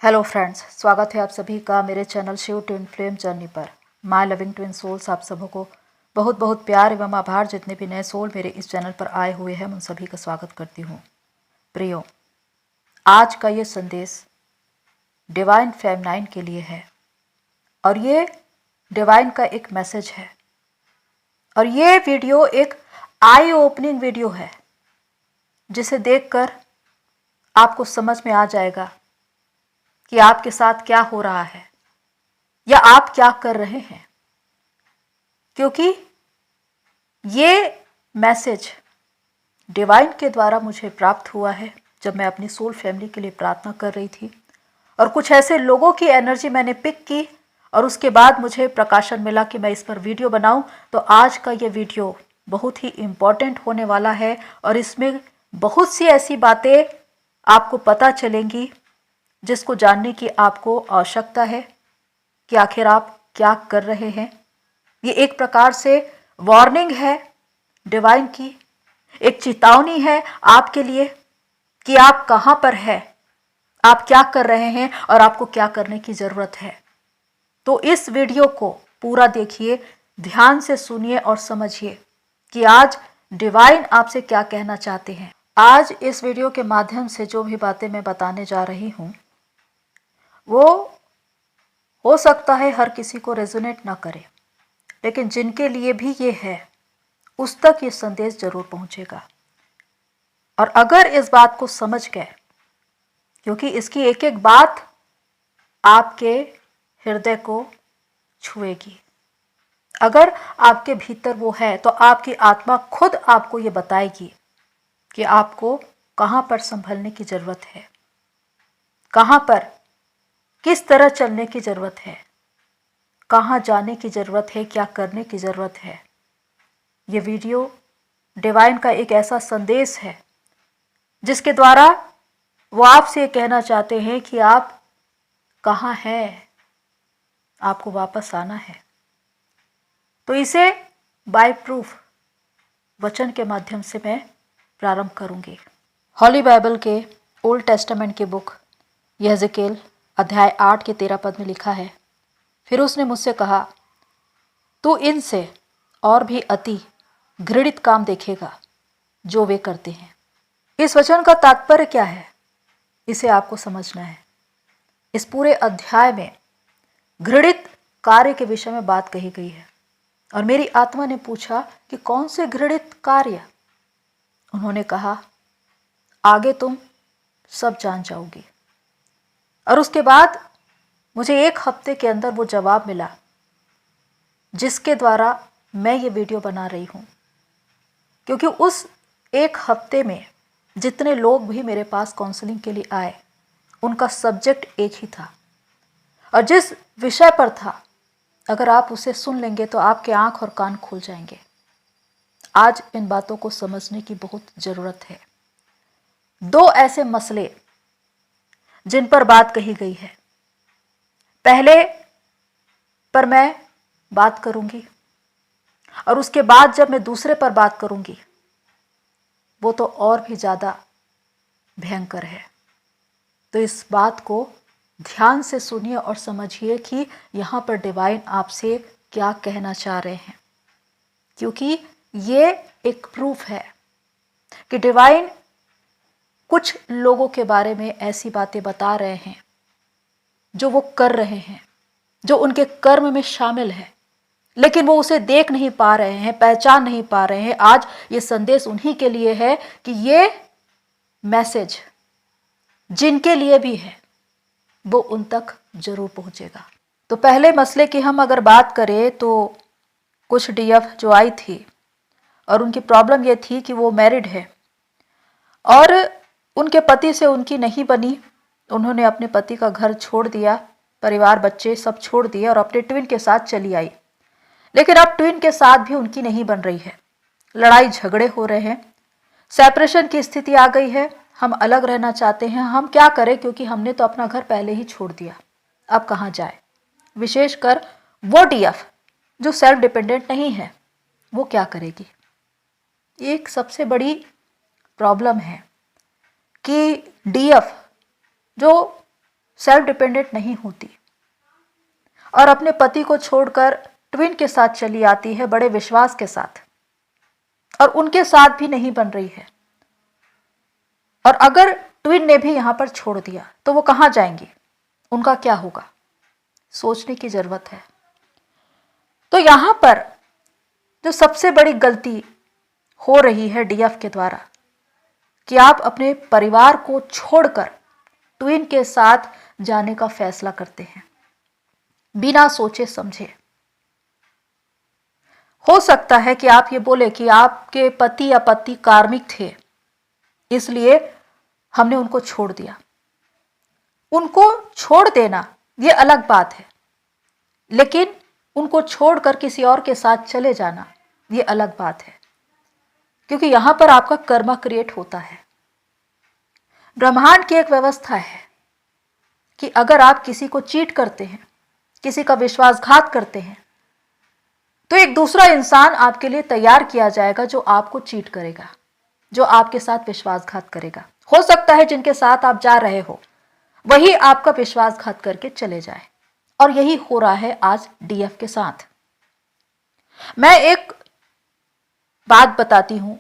Hello friends, स्वागत है आप सभी का मेरे channel Shiv twin flame journey पर। माय लविंग ट्विन सोल्स, आप सबों को बहुत बहुत प्यार एवं आभार। जितने भी नए सोल मेरे इस चैनल पर आए हुए हैं उन सभी का स्वागत करती हूँ। प्रियो, आज का ये संदेश डिवाइन फेमिनाइन के लिए है और ये डिवाइन का एक मैसेज है और ये वीडियो एक आई ओपनिंग वीडियो है जिसे देखकर आपको समझ में आ जाएगा कि आपके साथ क्या हो रहा है या आप क्या कर रहे हैं, क्योंकि ये मैसेज डिवाइन के द्वारा मुझे प्राप्त हुआ है जब मैं अपनी सोल फैमिली के लिए प्रार्थना कर रही थी और कुछ ऐसे लोगों की एनर्जी मैंने पिक की और उसके बाद मुझे प्रकाशन मिला कि मैं इस पर वीडियो बनाऊं। तो आज का ये वीडियो बहुत ही इम्पॉर्टेंट होने वाला है और इसमें बहुत सी ऐसी बातें आपको पता चलेंगी जिसको जानने की आपको आवश्यकता है कि आखिर आप क्या कर रहे हैं। ये एक प्रकार से वार्निंग है डिवाइन की, एक चेतावनी है आपके लिए कि आप कहां पर है, आप क्या कर रहे हैं और आपको क्या करने की जरूरत है। तो इस वीडियो को पूरा देखिए, ध्यान से सुनिए और समझिए कि आज डिवाइन आपसे क्या कहना चाहते हैं। आज इस वीडियो के माध्यम से जो भी बातें मैं बताने जा रही हूं वो हो सकता है हर किसी को रेजोनेट ना करे, लेकिन जिनके लिए भी ये है उस तक ये संदेश जरूर पहुंचेगा। और अगर इस बात को समझ गए, क्योंकि इसकी एक एक बात आपके हृदय को छुएगी, अगर आपके भीतर वो है तो आपकी आत्मा खुद आपको ये बताएगी कि आपको कहां पर संभलने की जरूरत है, कहां पर किस तरह चलने की जरूरत है, कहां जाने की जरूरत है, क्या करने की जरूरत है। ये वीडियो डिवाइन का एक ऐसा संदेश है जिसके द्वारा वो आपसे कहना चाहते हैं कि आप कहां हैं, आपको वापस आना है। तो इसे बाय प्रूफ वचन के माध्यम से मैं प्रारंभ करूंगी। हॉली बाइबल के ओल्ड टेस्टामेंट की बुक यहेजकेल अध्याय 8 के 13 पद में लिखा है, फिर उसने मुझसे कहा, तू इनसे और भी अति घृणित काम देखेगा जो वे करते हैं। इस वचन का तात्पर्य क्या है, इसे आपको समझना है। इस पूरे अध्याय में घृणित कार्य के विषय में बात कही गई है और मेरी आत्मा ने पूछा कि कौन से घृणित कार्य। उन्होंने कहा, आगे तुम सब जान जाओगी। और उसके बाद मुझे एक हफ्ते के अंदर वो जवाब मिला जिसके द्वारा मैं ये वीडियो बना रही हूं, क्योंकि उस एक हफ्ते में जितने लोग भी मेरे पास काउंसलिंग के लिए आए उनका सब्जेक्ट एक ही था और जिस विषय पर था, अगर आप उसे सुन लेंगे तो आपके आंख और कान खुल जाएंगे। आज इन बातों को समझने की बहुत जरूरत है। दो ऐसे मसले जिन पर बात कही गई है, पहले पर मैं बात करूंगी और उसके बाद जब मैं दूसरे पर बात करूंगी वो तो और भी ज्यादा भयंकर है। तो इस बात को ध्यान से सुनिए और समझिए कि यहां पर डिवाइन आपसे क्या कहना चाह रहे हैं, क्योंकि ये एक प्रूफ है कि डिवाइन कुछ लोगों के बारे में ऐसी बातें बता रहे हैं जो वो कर रहे हैं, जो उनके कर्म में शामिल है, लेकिन वो उसे देख नहीं पा रहे हैं, पहचान नहीं पा रहे हैं। आज ये संदेश उन्हीं के लिए है कि ये मैसेज जिनके लिए भी है वो उन तक जरूर पहुंचेगा। तो पहले मसले की हम अगर बात करें तो कुछ डीएफ जो आई थी और उनकी प्रॉब्लम ये थी कि वो मैरिड है और उनके पति से उनकी नहीं बनी। उन्होंने अपने पति का घर छोड़ दिया, परिवार बच्चे सब छोड़ दिए और अपने ट्विन के साथ चली आई। लेकिन अब ट्विन के साथ भी उनकी नहीं बन रही है, लड़ाई झगड़े हो रहे हैं, सेपरेशन की स्थिति आ गई है। हम अलग रहना चाहते हैं, हम क्या करें, क्योंकि हमने तो अपना घर पहले ही छोड़ दिया, अब कहाँ जाए। विशेषकर वो डीएफ जो सेल्फ डिपेंडेंट नहीं है, वो क्या करेगी। एक सबसे बड़ी प्रॉब्लम है कि डीएफ जो सेल्फ डिपेंडेंट नहीं होती और अपने पति को छोड़कर ट्विन के साथ चली आती है बड़े विश्वास के साथ, और उनके साथ भी नहीं बन रही है, और अगर ट्विन ने भी यहां पर छोड़ दिया तो वो कहां जाएंगी, उनका क्या होगा, सोचने की जरूरत है। तो यहां पर जो सबसे बड़ी गलती हो रही है डीएफ के द्वारा कि आप अपने परिवार को छोड़कर ट्विन के साथ जाने का फैसला करते हैं बिना सोचे समझे। हो सकता है कि आप ये बोले कि आपके पति या पति कार्मिक थे, इसलिए हमने उनको छोड़ दिया। उनको छोड़ देना ये अलग बात है, लेकिन उनको छोड़कर किसी और के साथ चले जाना ये अलग बात है, क्योंकि यहां पर आपका कर्मा क्रिएट होता है। ब्रह्मांड की एक व्यवस्था है कि अगर आप किसी को चीट करते हैं, किसी का विश्वासघात करते हैं, तो एक दूसरा इंसान आपके लिए तैयार किया जाएगा जो आपको चीट करेगा, जो आपके साथ विश्वासघात करेगा। हो सकता है जिनके साथ आप जा रहे हो वही आपका विश्वासघात करके चले जाए, और यही हो रहा है आज डीएफ के साथ। मैं एक बात बताती हूं,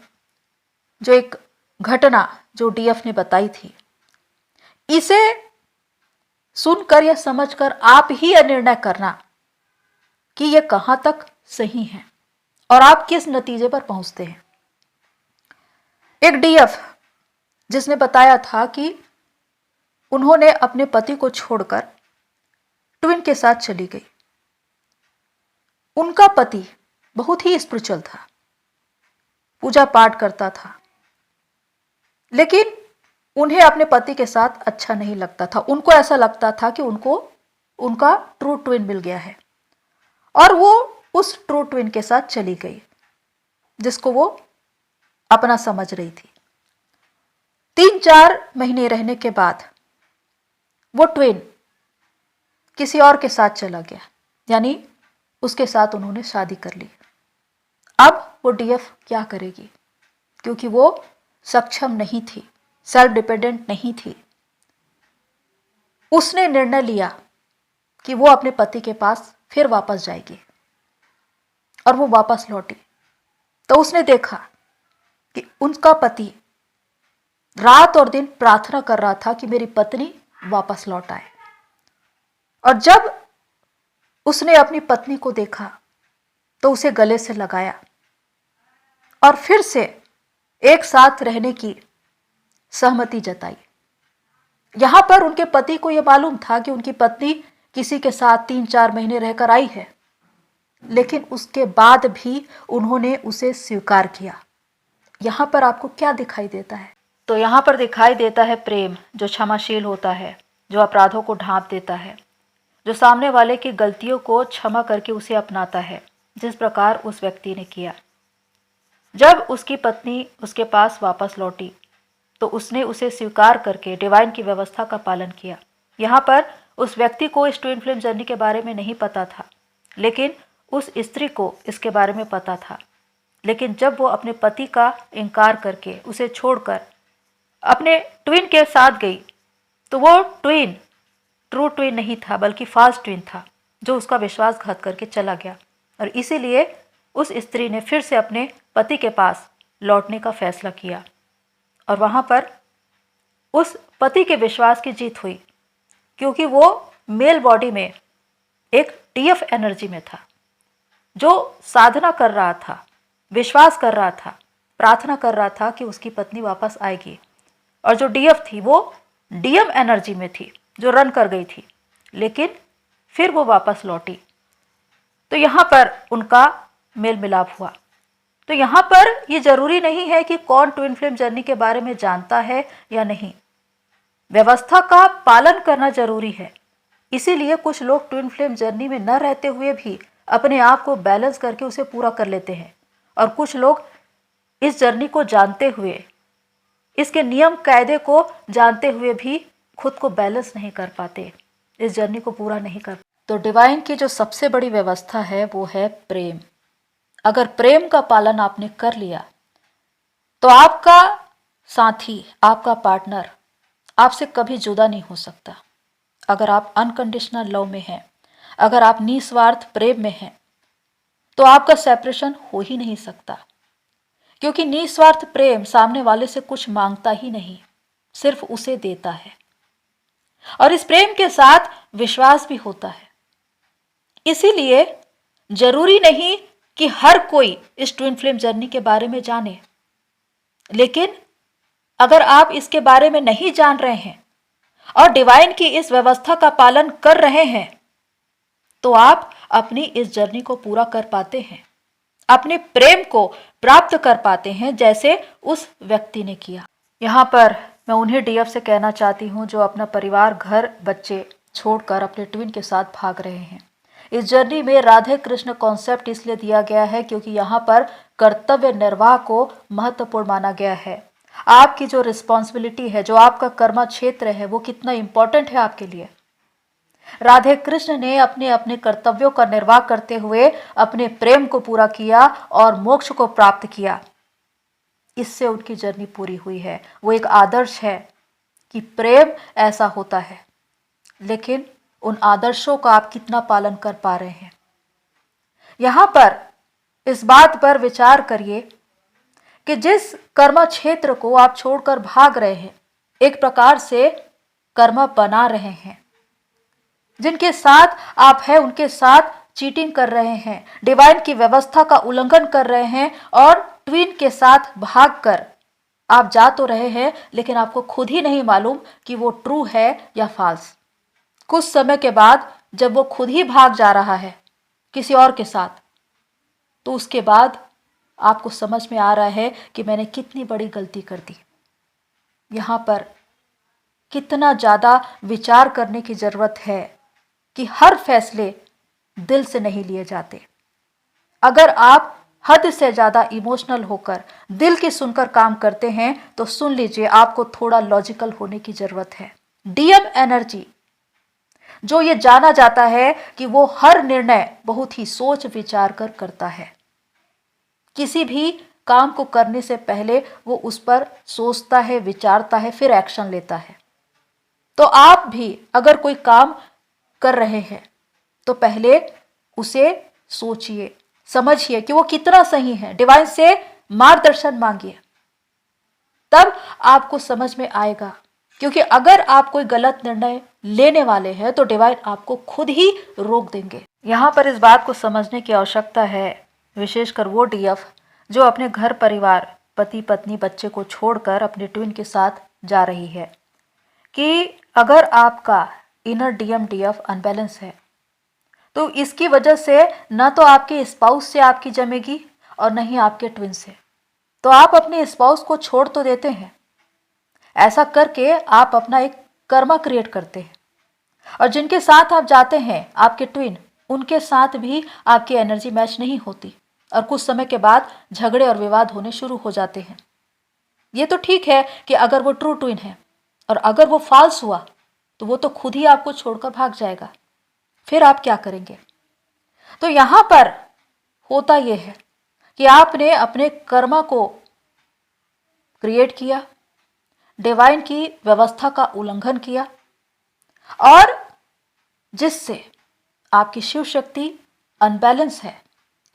जो एक घटना जो डीएफ ने बताई थी, इसे सुनकर या समझकर आप ही निर्णय करना कि यह कहां तक सही है और आप किस नतीजे पर पहुंचते हैं। एक डीएफ जिसने बताया था कि उन्होंने अपने पति को छोड़कर ट्विन के साथ चली गई। उनका पति बहुत ही स्पिरिचुअल था, पूजा पाठ करता था, लेकिन उन्हें अपने पति के साथ अच्छा नहीं लगता था। उनको ऐसा लगता था कि उनका ट्रू ट्विन मिल गया है, और वो उस ट्रू ट्विन के साथ चली गई जिसको वो अपना समझ रही थी। 3-4 महीने रहने के बाद वो ट्विन किसी और के साथ चला गया, यानी उसके साथ उन्होंने शादी कर ली। अब वो डीएफ क्या करेगी, क्योंकि वो सक्षम नहीं थी, सेल्फ डिपेंडेंट नहीं थी। उसने निर्णय लिया कि वो अपने पति के पास फिर वापस जाएगी, और वो वापस लौटी तो उसने देखा कि उनका पति रात और दिन प्रार्थना कर रहा था कि मेरी पत्नी वापस लौट आए। और जब उसने अपनी पत्नी को देखा तो उसे गले से लगाया और फिर से एक साथ रहने की सहमति जताई। यहां पर उनके पति को यह मालूम था कि उनकी पत्नी किसी के साथ 3-4 महीने रहकर आई है, लेकिन उसके बाद भी उन्होंने उसे स्वीकार किया। यहां पर आपको क्या दिखाई देता है? तो यहां पर दिखाई देता है प्रेम, जो क्षमाशील होता है, जो अपराधों को ढांप देता है, जो सामने वाले की गलतियों को क्षमा करके उसे अपनाता है, जिस प्रकार उस व्यक्ति ने किया। जब उसकी पत्नी उसके पास वापस लौटी तो उसने उसे स्वीकार करके डिवाइन की व्यवस्था का पालन किया। यहाँ पर उस व्यक्ति को इस ट्विन फ्लेम जर्नी के बारे में नहीं पता था, लेकिन उस स्त्री को इसके बारे में पता था। लेकिन जब वो अपने पति का इनकार करके उसे छोड़कर अपने ट्विन के साथ गई, तो वो ट्विन ट्रू ट्विन नहीं था, बल्कि फास्ट ट्विन था, जो उसका विश्वासघात करके चला गया। और इसीलिए उस स्त्री ने फिर से अपने पति के पास लौटने का फैसला किया, और वहाँ पर उस पति के विश्वास की जीत हुई, क्योंकि वो मेल बॉडी में एक डीएफ एनर्जी में था, जो साधना कर रहा था, विश्वास कर रहा था, प्रार्थना कर रहा था कि उसकी पत्नी वापस आएगी। और जो डीएफ थी वो डीएम एनर्जी में थी, जो रन कर गई थी, लेकिन फिर वो वापस लौटी। तो यहाँ पर उनका मेल मिलाप हुआ। तो यहाँ पर ये जरूरी नहीं है कि कौन ट्विन फ्लेम जर्नी के बारे में जानता है या नहीं, व्यवस्था का पालन करना जरूरी है। इसीलिए कुछ लोग ट्विन फ्लेम जर्नी में न रहते हुए भी अपने आप को बैलेंस करके उसे पूरा कर लेते हैं, और कुछ लोग इस जर्नी को जानते हुए, इसके नियम कायदे को जानते हुए भी खुद को बैलेंस नहीं कर पाते, इस जर्नी को पूरा नहीं कर पाते। तो डिवाइन की जो सबसे बड़ी व्यवस्था है वो है प्रेम। अगर प्रेम का पालन आपने कर लिया तो आपका साथी, आपका पार्टनर आपसे कभी जुदा नहीं हो सकता। अगर आप अनकंडीशनल लव में हैं, अगर आप निस्वार्थ प्रेम में हैं, तो आपका सेपरेशन हो ही नहीं सकता। क्योंकि निस्वार्थ प्रेम सामने वाले से कुछ मांगता ही नहीं, सिर्फ उसे देता है। और इस प्रेम के साथ विश्वास भी होता है। इसीलिए जरूरी नहीं कि हर कोई इस ट्विन फ्लेम जर्नी के बारे में जाने, लेकिन अगर आप इसके बारे में नहीं जान रहे हैं और डिवाइन की इस व्यवस्था का पालन कर रहे हैं, तो आप अपनी इस जर्नी को पूरा कर पाते हैं, अपने प्रेम को प्राप्त कर पाते हैं, जैसे उस व्यक्ति ने किया। यहाँ पर मैं उन्हें डीएफ से कहना चाहती हूँ जो अपना परिवार, घर, बच्चे छोड़कर अपने ट्विन के साथ भाग रहे हैं। इस जर्नी में राधे कृष्ण कॉन्सेप्ट इसलिए दिया गया है क्योंकि यहाँ पर कर्तव्य निर्वाह को महत्वपूर्ण माना गया है। आपकी जो रिस्पॉन्सिबिलिटी है, जो आपका कर्मा क्षेत्र है, वो कितना इंपॉर्टेंट है आपके लिए। राधे कृष्ण ने अपने अपने कर्तव्यों का निर्वाह करते हुए अपने प्रेम को पूरा किया और मोक्ष को प्राप्त किया। इससे उनकी जर्नी पूरी हुई है। वो एक आदर्श है कि प्रेम ऐसा होता है, लेकिन उन आदर्शों का आप कितना पालन कर पा रहे हैं। यहां पर इस बात पर विचार करिए कि जिस कर्म क्षेत्र को आप छोड़कर भाग रहे हैं, एक प्रकार से कर्म बना रहे हैं। जिनके साथ आप हैं उनके साथ चीटिंग कर रहे हैं, डिवाइन की व्यवस्था का उल्लंघन कर रहे हैं और ट्विन के साथ भागकर आप जा तो रहे हैं, लेकिन आपको खुद ही नहीं मालूम कि वो ट्रू है या फॉल्स। कुछ समय के बाद जब वो खुद ही भाग जा रहा है किसी और के साथ, तो उसके बाद आपको समझ में आ रहा है कि मैंने कितनी बड़ी गलती कर दी। यहाँ पर कितना ज़्यादा विचार करने की ज़रूरत है कि हर फैसले दिल से नहीं लिए जाते। अगर आप हद से ज़्यादा इमोशनल होकर दिल की सुनकर काम करते हैं तो सुन लीजिए, आपको थोड़ा लॉजिकल होने की ज़रूरत है। डीएम एनर्जी जो ये जाना जाता है कि वो हर निर्णय बहुत ही सोच विचार कर करता है। किसी भी काम को करने से पहले वो उस पर सोचता है, विचारता है, फिर एक्शन लेता है। तो आप भी अगर कोई काम कर रहे हैं तो पहले उसे सोचिए, समझिए कि वो कितना सही है, डिवाइन से मार्गदर्शन मांगिए, तब आपको समझ में आएगा। क्योंकि अगर आप कोई गलत निर्णय लेने वाले हैं तो डिवाइन आपको खुद ही रोक देंगे। यहाँ पर इस बात को समझने की आवश्यकता है, विशेषकर वो डीएफ जो अपने घर परिवार, पति पत्नी, बच्चे को छोड़कर अपने ट्विन के साथ जा रही है, कि अगर आपका इनर डीएम डीएफ अनबैलेंस है तो इसकी वजह से न तो आपके स्पाउस से आपकी जमेगी और न ही आपके ट्विन से। तो आप अपने स्पाउस को छोड़ तो देते हैं, ऐसा करके आप अपना एक कर्मा क्रिएट करते हैं, और जिनके साथ आप जाते हैं आपके ट्विन, उनके साथ भी आपकी एनर्जी मैच नहीं होती और कुछ समय के बाद झगड़े और विवाद होने शुरू हो जाते हैं। ये तो ठीक है कि अगर वो ट्रू ट्विन है, और अगर वो फॉल्स हुआ तो वो तो खुद ही आपको छोड़कर भाग जाएगा। फिर आप क्या करेंगे? तो यहाँ पर होता यह है कि आपने अपने कर्मा को क्रिएट किया, डिवाइन की व्यवस्था का उल्लंघन किया, और जिससे आपकी शिव शक्ति अनबैलेंस है।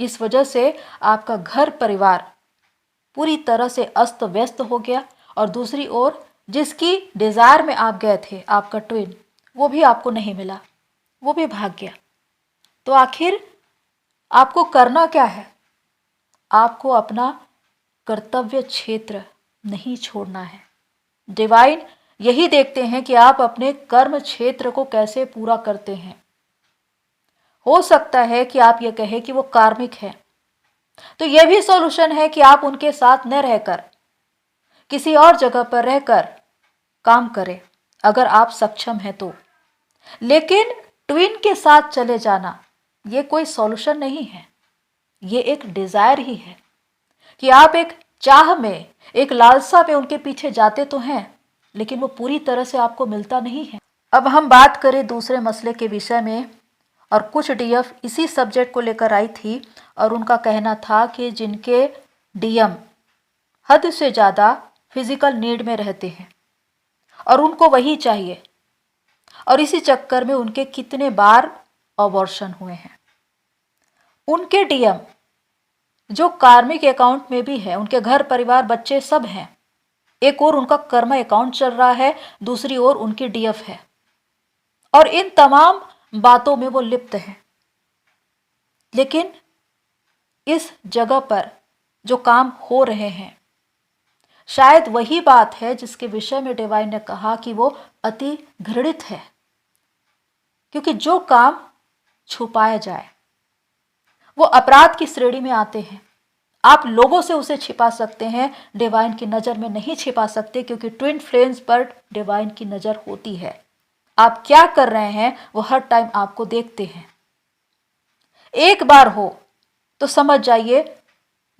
इस वजह से आपका घर परिवार पूरी तरह से अस्त व्यस्त हो गया, और दूसरी ओर जिसकी डिजायर में आप गए थे, आपका ट्विन, वो भी आपको नहीं मिला, वो भी भाग गया। तो आखिर आपको करना क्या है? आपको अपना कर्तव्य क्षेत्र नहीं छोड़ना है। डिवाइन यही देखते हैं कि आप अपने कर्म क्षेत्र को कैसे पूरा करते हैं। हो सकता है कि आप ये कहें कि वो कार्मिक है, तो यह भी सॉल्यूशन है कि आप उनके साथ न रहकर किसी और जगह पर रहकर काम करें, अगर आप सक्षम हैं तो। लेकिन ट्विन के साथ चले जाना ये कोई सॉल्यूशन नहीं है। ये एक डिजायर ही है कि आप एक चाह में, एक लालसा में उनके पीछे जाते तो हैं, लेकिन वो पूरी तरह से आपको मिलता नहीं है। अब हम बात करें दूसरे मसले के विषय में, और कुछ डीएफ इसी सब्जेक्ट को लेकर आई थी, और उनका कहना था कि जिनके डीएम हद से ज़्यादा फिजिकल नीड में रहते हैं और उनको वही चाहिए, और इसी चक्कर में उनके कितने बार अबॉर्शन हुए हैं। उनके डीएम जो कार्मिक अकाउंट में भी है, उनके घर परिवार बच्चे सब हैं। एक और उनका कर्मा अकाउंट चल रहा है, दूसरी ओर उनकी डीएफ है, और इन तमाम बातों में वो लिप्त हैं। लेकिन इस जगह पर जो काम हो रहे हैं, शायद वही बात है जिसके विषय में डिवाइन ने कहा कि वो अति घृणित है, क्योंकि जो काम छुपाया जाए वो अपराध की श्रेणी में आते हैं। आप लोगों से उसे छिपा सकते हैं, डिवाइन की नज़र में नहीं छिपा सकते, क्योंकि ट्विन फ्लेम्स पर डिवाइन की नज़र होती है। आप क्या कर रहे हैं वो हर टाइम आपको देखते हैं। एक बार हो तो समझ जाइए,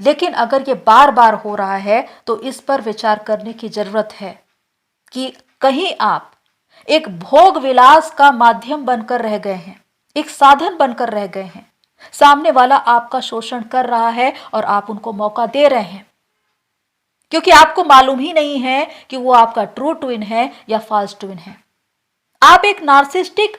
लेकिन अगर ये बार बार हो रहा है तो इस पर विचार करने की जरूरत है कि कहीं आप एक भोग विलास का माध्यम बनकर रह गए हैं, एक साधन बनकर रह गए हैं। सामने वाला आपका शोषण कर रहा है और आप उनको मौका दे रहे हैं, क्योंकि आपको मालूम ही नहीं है कि वो आपका ट्रू ट्विन है या फॉल्स ट्विन है। आप एक नार्सिस्टिक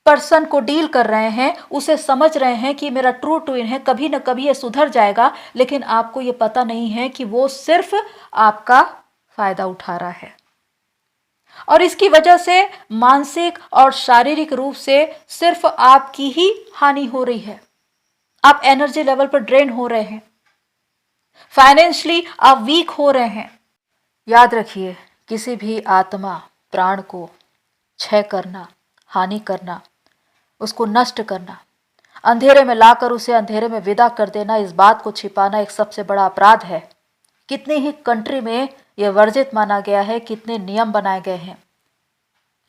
पर्सन को डील कर रहे हैं, उसे समझ रहे हैं कि मेरा ट्रू ट्विन है, कभी ना कभी ये सुधर जाएगा, लेकिन आपको ये पता नहीं है कि वो सिर्फ आपका फायदा उठा रहा है, और इसकी वजह से मानसिक और शारीरिक रूप से सिर्फ आपकी ही हानि हो रही है। आप एनर्जी लेवल पर ड्रेन हो रहे हैं, फाइनेंशियली आप वीक हो रहे हैं। याद रखिए, किसी भी आत्मा प्राण को क्षय करना, हानि करना, उसको नष्ट करना, अंधेरे में लाकर उसे अंधेरे में विदा कर देना, इस बात को छिपाना एक सबसे बड़ा अपराध है। कितनी ही कंट्री में यह वर्जित माना गया है, कितने नियम बनाए गए हैं।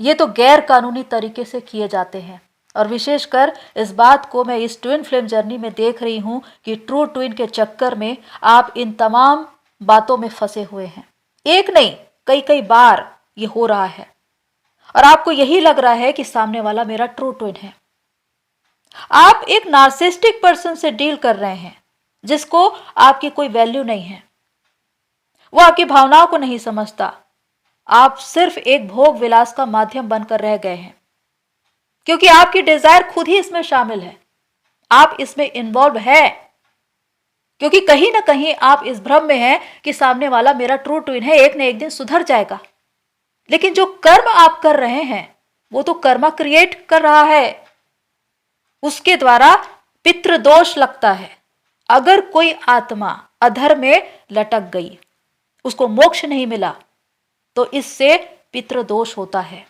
ये तो गैर कानूनी तरीके से किए जाते हैं, और विशेषकर इस बात को मैं इस ट्विन फ्लेम जर्नी में देख रही हूँ कि ट्रू ट्विन के चक्कर में आप इन तमाम बातों में फंसे हुए हैं। एक नहीं, कई कई बार ये हो रहा है, और आपको यही लग रहा है कि सामने वाला मेरा ट्रू ट्विन है। आप एक नार्सिस्टिक पर्सन से डील कर रहे हैं जिसको आपकी कोई वैल्यू नहीं है, वो आपकी भावनाओं को नहीं समझता। आप सिर्फ एक भोग विलास का माध्यम बनकर रह गए हैं, क्योंकि आपकी डिजायर खुद ही इसमें शामिल है, आप इसमें इन्वॉल्व है, क्योंकि कहीं ना कहीं आप इस भ्रम में हैं कि सामने वाला मेरा ट्रू ट्विन है, एक न एक दिन सुधर जाएगा। लेकिन जो कर्म आप कर रहे हैं वो तो कर्मा क्रिएट कर रहा है, उसके द्वारा पितृदोष लगता है। अगर कोई आत्मा अधर में लटक गई, उसको मोक्ष नहीं मिला, तो इससे पितृदोष होता है।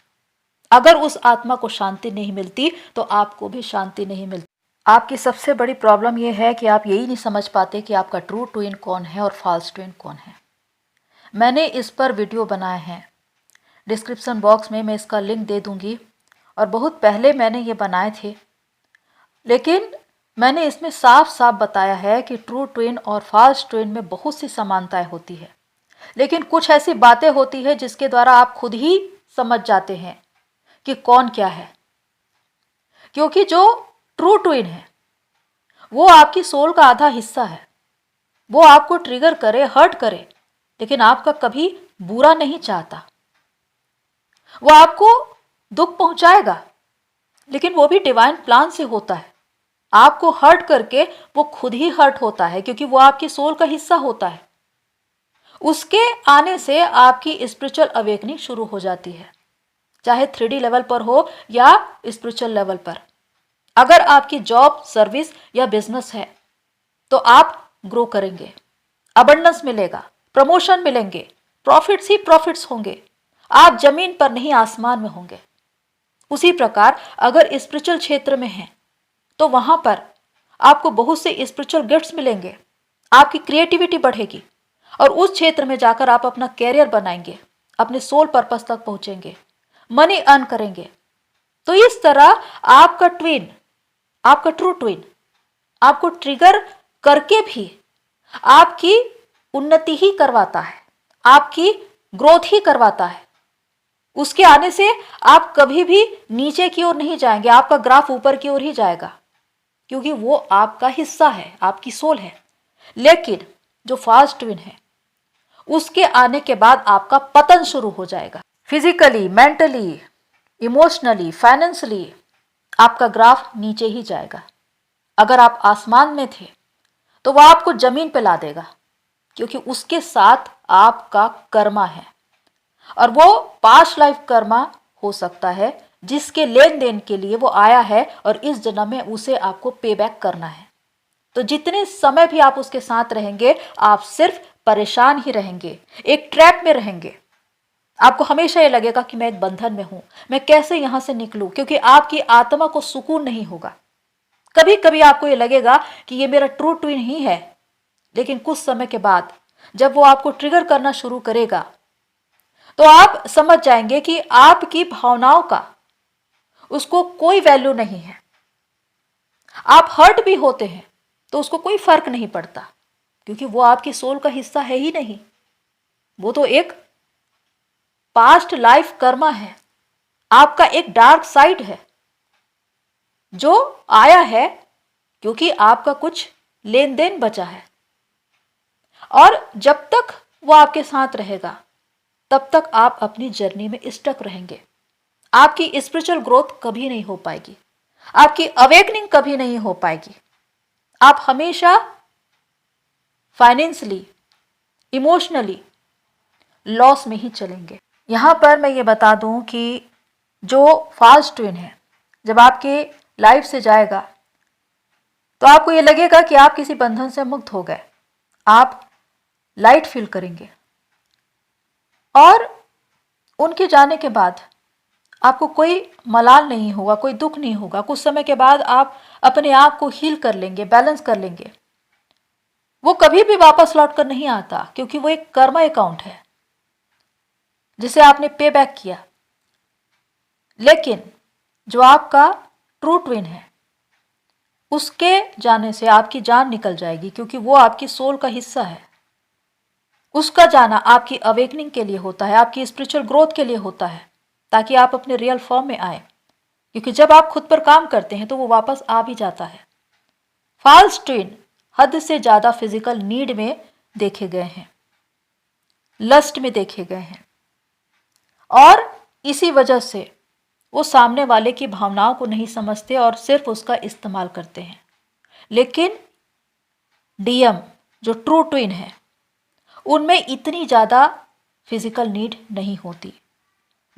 अगर उस आत्मा को शांति नहीं मिलती तो आपको भी शांति नहीं मिलती। आपकी सबसे बड़ी प्रॉब्लम यह है कि आप यही नहीं समझ पाते कि आपका ट्रू ट्विन कौन है और फॉल्स ट्विन कौन है। मैंने इस पर वीडियो बनाए हैं, डिस्क्रिप्शन बॉक्स में मैं इसका लिंक दे दूंगी, और बहुत पहले मैंने ये बनाए थे, लेकिन मैंने इसमें साफ साफ बताया है कि ट्रू ट्विन और फॉल्स ट्विन में बहुत सी समानताएं होती है, लेकिन कुछ ऐसी बातें होती है जिसके द्वारा आप खुद ही समझ जाते हैं कि कौन क्या है। क्योंकि जो ट्रू ट्विन है वो आपकी सोल का आधा हिस्सा है, वो आपको ट्रिगर करे, हर्ट करे, लेकिन आपका कभी बुरा नहीं चाहता। वो आपको दुख पहुंचाएगा, लेकिन वो भी डिवाइन प्लान से होता है। आपको हर्ट करके वो खुद ही हर्ट होता है, क्योंकि वो आपकी सोल का हिस्सा होता है। उसके आने से आपकी स्पिरिचुअल अवेकनिंग शुरू हो जाती है, चाहे 3D लेवल पर हो या स्पिरिचुअल लेवल पर। अगर आपकी जॉब, सर्विस या बिजनेस है तो आप ग्रो करेंगे, अबंडेंस मिलेगा, प्रमोशन मिलेंगे, प्रॉफिट्स ही प्रॉफिट्स होंगे। आप जमीन पर नहीं आसमान में होंगे। उसी प्रकार अगर स्पिरिचुअल क्षेत्र में हैं तो वहां पर आपको बहुत से स्पिरिचुअल गिफ्ट्स मिलेंगे, आपकी क्रिएटिविटी बढ़ेगी, और उस क्षेत्र में जाकर आप अपना कैरियर बनाएंगे, अपने सोल पर्पस तक पहुंचेंगे, मनी अर्न करेंगे। तो इस तरह आपका ट्विन, आपका ट्रू ट्विन आपको ट्रिगर करके भी आपकी उन्नति ही करवाता है, आपकी ग्रोथ ही करवाता है। उसके आने से आप कभी भी नीचे की ओर नहीं जाएंगे, आपका ग्राफ ऊपर की ओर ही जाएगा, क्योंकि वो आपका हिस्सा है, आपकी सोल है। लेकिन जो फॉल्स ट्विन है उसके आने के बाद आपका पतन शुरू हो जाएगा, फिजिकली, मेंटली, इमोशनली, फाइनेंशियली आपका ग्राफ नीचे ही जाएगा। अगर आप आसमान में थे तो वह आपको जमीन पे ला देगा, क्योंकि उसके साथ आपका कर्मा है, और वो पास्ट लाइफ कर्मा हो सकता है जिसके लेन देन के लिए वो आया है, और इस जन्म में उसे आपको पे बैक करना है। तो जितने समय भी आप उसके साथ रहेंगे, आप सिर्फ परेशान ही रहेंगे, एक ट्रैप में रहेंगे। आपको हमेशा ये लगेगा कि मैं एक बंधन में हूं, मैं कैसे यहां से निकलूं, क्योंकि आपकी आत्मा को सुकून नहीं होगा। कभी कभी आपको ये लगेगा कि ये मेरा ट्रू ट्विन ही है, लेकिन कुछ समय के बाद जब वो आपको ट्रिगर करना शुरू करेगा तो आप समझ जाएंगे कि आपकी भावनाओं का उसको कोई वैल्यू नहीं है। आप हर्ट भी होते हैं तो उसको कोई फर्क नहीं पड़ता, क्योंकि वो आपकी सोल का हिस्सा है ही नहीं। वो तो एक पास्ट लाइफ कर्मा है, आपका एक डार्क साइड है जो आया है क्योंकि आपका कुछ लेन देन बचा है। और जब तक वो आपके साथ रहेगा तब तक आप अपनी जर्नी में स्टक रहेंगे। आपकी स्पिरिचुअल ग्रोथ कभी नहीं हो पाएगी, आपकी अवेकनिंग कभी नहीं हो पाएगी। आप हमेशा फाइनेंशियली, इमोशनली लॉस में ही चलेंगे। यहां पर मैं ये बता दूं कि जो फास्ट ट्विन है जब आपके लाइफ से जाएगा तो आपको ये लगेगा कि आप किसी बंधन से मुक्त हो गए, आप लाइट फील करेंगे, और उनके जाने के बाद आपको कोई मलाल नहीं होगा, कोई दुख नहीं होगा। कुछ समय के बाद आप अपने आप को हील कर लेंगे, बैलेंस कर लेंगे। वो कभी भी वापस लौट कर नहीं आता, क्योंकि वो एक कर्मा अकाउंट है जिसे आपने पे बैक किया। लेकिन जो आपका ट्रू ट्विन है उसके जाने से आपकी जान निकल जाएगी, क्योंकि वो आपकी सोल का हिस्सा है। उसका जाना आपकी अवेकनिंग के लिए होता है, आपकी स्पिरिचुअल ग्रोथ के लिए होता है, ताकि आप अपने रियल फॉर्म में आए। क्योंकि जब आप खुद पर काम करते हैं तो वो वापस आ भी जाता है। फॉल्स ट्विन हद से ज्यादा फिजिकल नीड में देखे गए हैं, लस्ट में देखे गए हैं, और इसी वजह से वो सामने वाले की भावनाओं को नहीं समझते और सिर्फ उसका इस्तेमाल करते हैं। लेकिन डीएम जो ट्रू ट्विन है उनमें इतनी ज़्यादा फिजिकल नीड नहीं होती।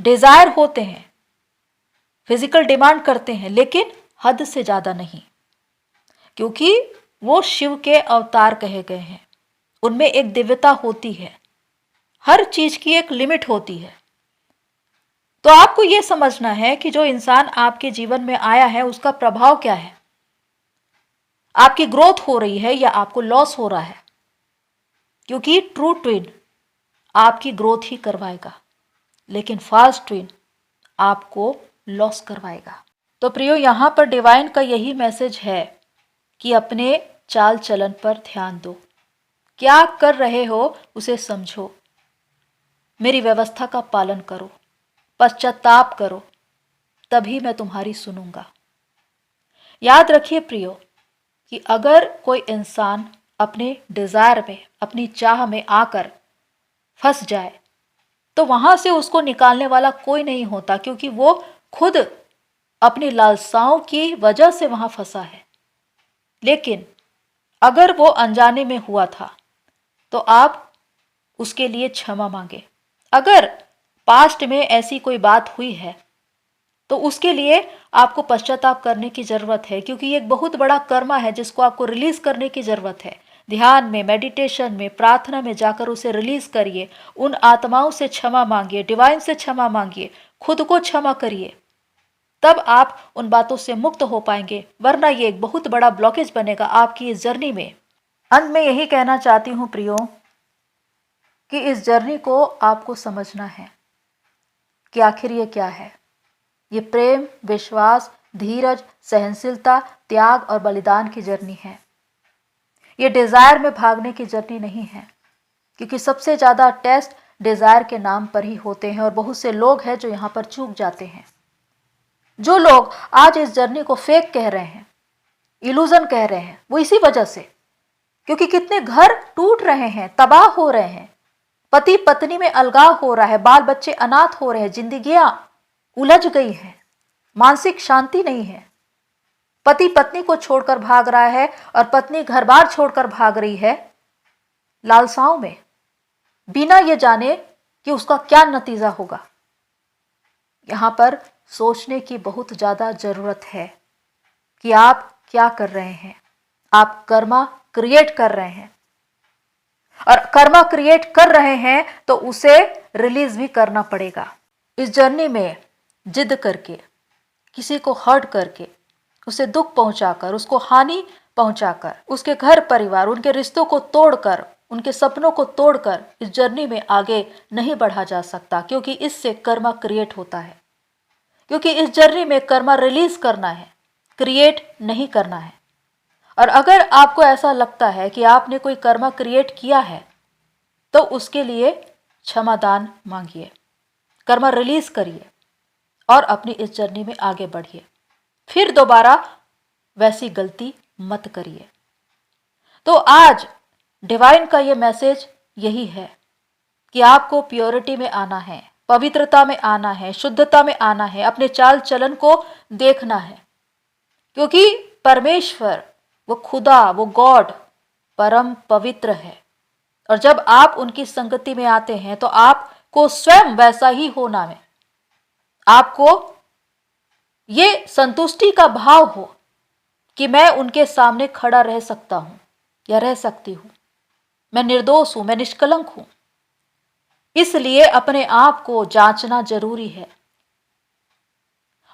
डिज़ायर होते हैं, फिजिकल डिमांड करते हैं, लेकिन हद से ज़्यादा नहीं, क्योंकि वो शिव के अवतार कहे गए हैं। उनमें एक दिव्यता होती है, हर चीज़ की एक लिमिट होती है। तो आपको ये समझना है कि जो इंसान आपके जीवन में आया है उसका प्रभाव क्या है। आपकी ग्रोथ हो रही है या आपको लॉस हो रहा है, क्योंकि ट्रू ट्विन आपकी ग्रोथ ही करवाएगा, लेकिन फॉल्स ट्विन आपको लॉस करवाएगा। तो प्रियो, यहाँ पर डिवाइन का यही मैसेज है कि अपने चाल चलन पर ध्यान दो, क्या कर रहे हो उसे समझो, मेरी व्यवस्था का पालन करो, पश्चाताप करो, तभी मैं तुम्हारी सुनूंगा। याद रखिए प्रियो कि अगर कोई इंसान अपने डिजायर में, अपनी चाह में आकर फंस जाए तो वहां से उसको निकालने वाला कोई नहीं होता, क्योंकि वो खुद अपनी लालसाओं की वजह से वहां फंसा है। लेकिन अगर वो अनजाने में हुआ था तो आप उसके लिए क्षमा मांगे। अगर पास्ट में ऐसी कोई बात हुई है तो उसके लिए आपको पश्चाताप करने की जरूरत है, क्योंकि ये एक बहुत बड़ा कर्मा है जिसको आपको रिलीज करने की जरूरत है। ध्यान में, मेडिटेशन में, प्रार्थना में जाकर उसे रिलीज करिए। उन आत्माओं से क्षमा मांगिए, डिवाइन से क्षमा मांगिए, खुद को क्षमा करिए, तब आप उन बातों से मुक्त हो पाएंगे। वरना ये एक बहुत बड़ा ब्लॉकेज बनेगा आपकी इस जर्नी में। अंत में यही कहना चाहती हूँ प्रियो कि इस जर्नी को आपको समझना है कि आखिर ये क्या है। ये प्रेम, विश्वास, धीरज, सहनशीलता, त्याग और बलिदान की जर्नी है। ये डिजायर में भागने की जर्नी नहीं है, क्योंकि सबसे ज्यादा टेस्ट डिजायर के नाम पर ही होते हैं, और बहुत से लोग हैं जो यहाँ पर चूक जाते हैं। जो लोग आज इस जर्नी को फेक कह रहे हैं, इल्यूजन कह रहे हैं, वो इसी वजह से, क्योंकि कितने घर टूट रहे हैं, तबाह हो रहे हैं, पति पत्नी में अलगाव हो रहा है, बाल बच्चे अनाथ हो रहे हैं, जिंदगियां उलझ गई हैं, मानसिक शांति नहीं है। पति पत्नी को छोड़कर भाग रहा है और पत्नी घर बार छोड़कर भाग रही है लालसाओं में, बिना ये जाने कि उसका क्या नतीजा होगा। यहां पर सोचने की बहुत ज्यादा जरूरत है कि आप क्या कर रहे हैं। आप कर्मा क्रिएट कर रहे हैं, और कर्मा क्रिएट कर रहे हैं तो उसे रिलीज भी करना पड़ेगा। इस जर्नी में जिद करके, किसी को हर्ट करके, उसे दुख पहुंचाकर, उसको हानि पहुंचाकर, उसके घर परिवार, उनके रिश्तों को तोड़कर, उनके सपनों को तोड़कर इस जर्नी में आगे नहीं बढ़ा जा सकता, क्योंकि इससे कर्मा क्रिएट होता है। क्योंकि इस जर्नी में कर्मा रिलीज करना है, क्रिएट नहीं करना है। और अगर आपको ऐसा लगता है कि आपने कोई कर्मा क्रिएट किया है तो उसके लिए क्षमादान मांगिए, कर्मा रिलीज करिए और अपनी इस जर्नी में आगे बढ़िए। फिर दोबारा वैसी गलती मत करिए। तो आज डिवाइन का ये मैसेज यही है कि आपको प्योरिटी में आना है, पवित्रता में आना है, शुद्धता में आना है, अपने चाल चलन को देखना है। क्योंकि परमेश्वर, वो खुदा, वो गॉड परम पवित्र है, और जब आप उनकी संगति में आते हैं तो आपको स्वयं वैसा ही होना है। आपको ये संतुष्टि का भाव हो कि मैं उनके सामने खड़ा रह सकता हूं या रह सकती हूं, मैं निर्दोष हूं, मैं निष्कलंक हूं। इसलिए अपने आप को जांचना जरूरी है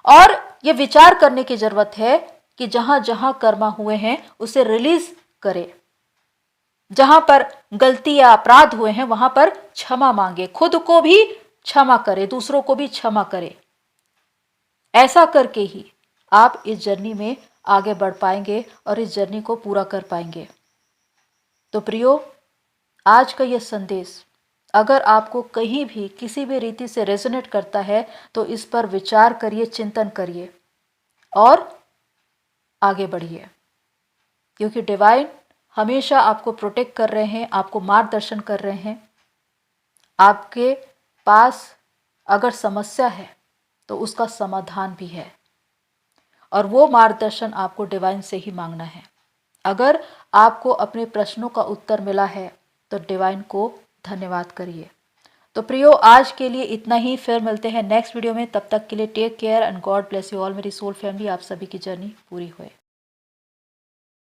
और ये विचार करने की जरूरत है कि जहां जहां कर्मा हुए हैं उसे रिलीज करें। जहां पर गलती या अपराध हुए हैं वहां पर क्षमा मांगे, खुद को भी क्षमा करें, दूसरों को भी क्षमा करें। ऐसा करके ही आप इस जर्नी में आगे बढ़ पाएंगे और इस जर्नी को पूरा कर पाएंगे। तो प्रियो, आज का यह संदेश अगर आपको कहीं भी किसी भी रीति से रेजोनेट करता है तो इस पर विचार करिए, चिंतन करिए और आगे बढ़िए। क्योंकि डिवाइन हमेशा आपको प्रोटेक्ट कर रहे हैं, आपको मार्गदर्शन कर रहे हैं। आपके पास अगर समस्या है तो उसका समाधान भी है, और वो मार्गदर्शन आपको डिवाइन से ही मांगना है। अगर आपको अपने प्रश्नों का उत्तर मिला है तो डिवाइन को धन्यवाद करिए। तो प्रियो, आज के लिए इतना ही। फिर मिलते हैं नेक्स्ट वीडियो में। तब तक के लिए take care and God bless you all. मेरी सोल फैमिली, आप सभी की जर्नी पूरी होए।